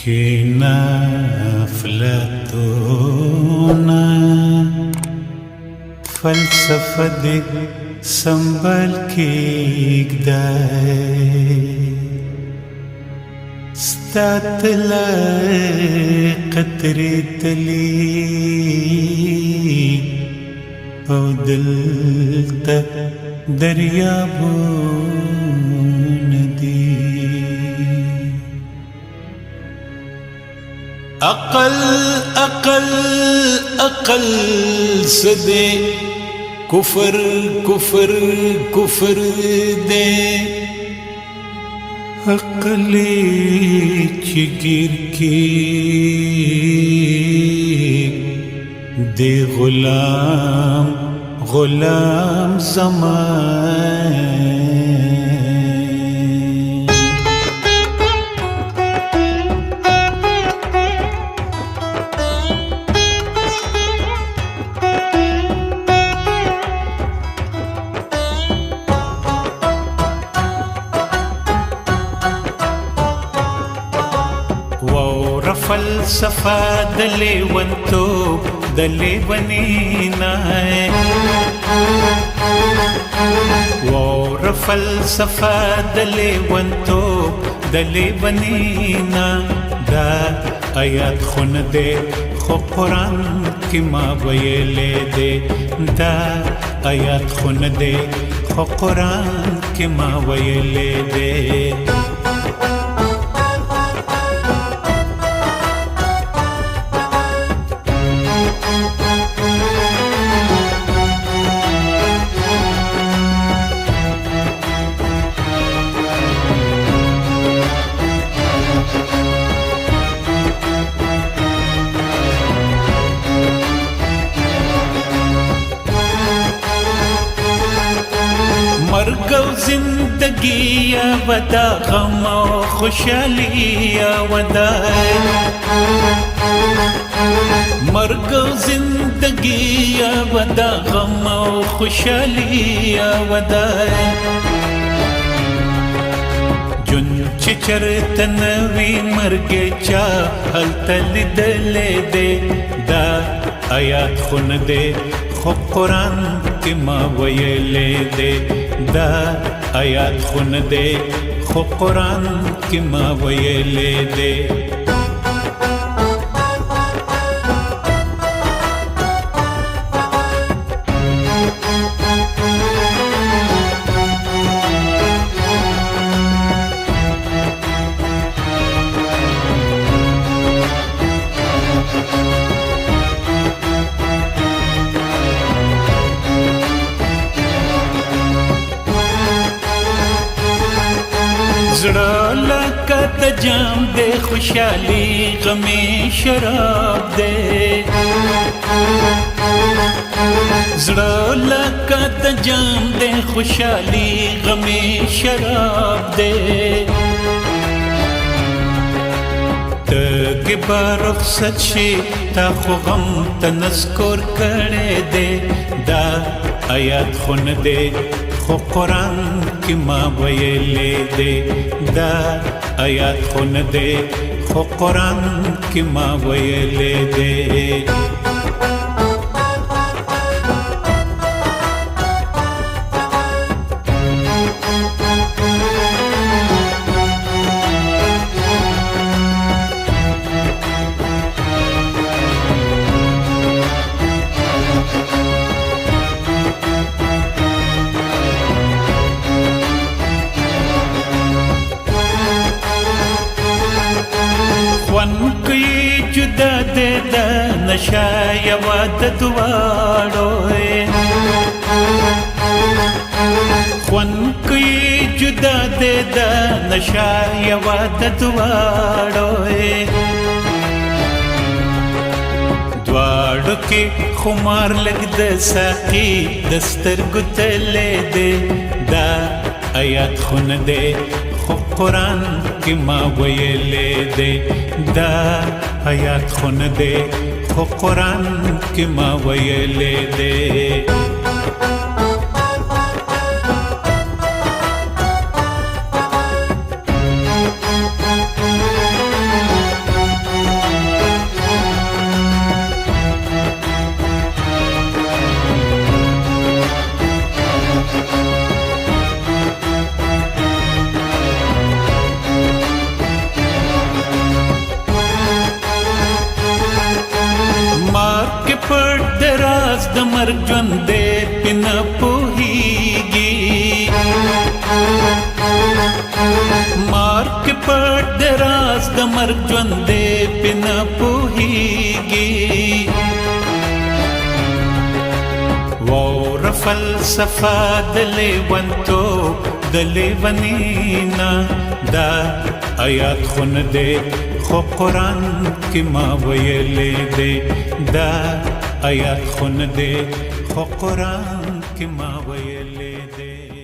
کینا افلاطونه فلسفه دې سنبل کېږدی ستا طلای قطرې تلي او دلته دریابونه دي عقل سدے کفر دے عقلی چگیر کی دے غلام زمان فلسفہ دلیونتوب دلیونینا وور فلسفہ دلیونتوب دلیونینا دا آیات خون دے خو قرآن کی ما ویلے دے دا آیات خون دے خو قرآن کی ما ویلے دے مرگ و زندگی یا ودا غم و خوشحالی یا ودا مرگ و زندگی یا ودا غم و خوشحالی یا ودا جن چرت نوی مرگ چا حل تل دلے دے دا آیات خون دے خو قرآن کی ما ویلے دے دا آیات خون دے خو قرآن کی ما ویلے دے زړه لکه د جام دے خوشحالی غمی شراب دے زړه لکه د جام دے خوشحالی غمی شراب دے تګ برخصت شي تا خو غم تنذکر کړي دے دا آیات خون دے خو قرآن کی ما ویلے دے دا آیات خون دے خو قرآن کی ما ویلے دے جدا دے دا نشا یوا د دواړو خون کوي جدا دے دا نشا یوا د دواړو دواړو کې خمار لګ د ساقي دستر ګتلې دے دا آیات خون دے خو قرآن کی ما ویلے دے دا آیات خون دے خو قرآن کی ما ویلے دے के पट दराज द मर्ग ژوندې پنه پوهیږي مار के पट दराज द मर्ग ژوندې پنه پوهیږي وور فلسفه د لیونتوب د لیونینا دا آیات خون دے خو قرآن کی ما ویلے دے دا آیات خون دے خو قرآن کی ما ویلے دے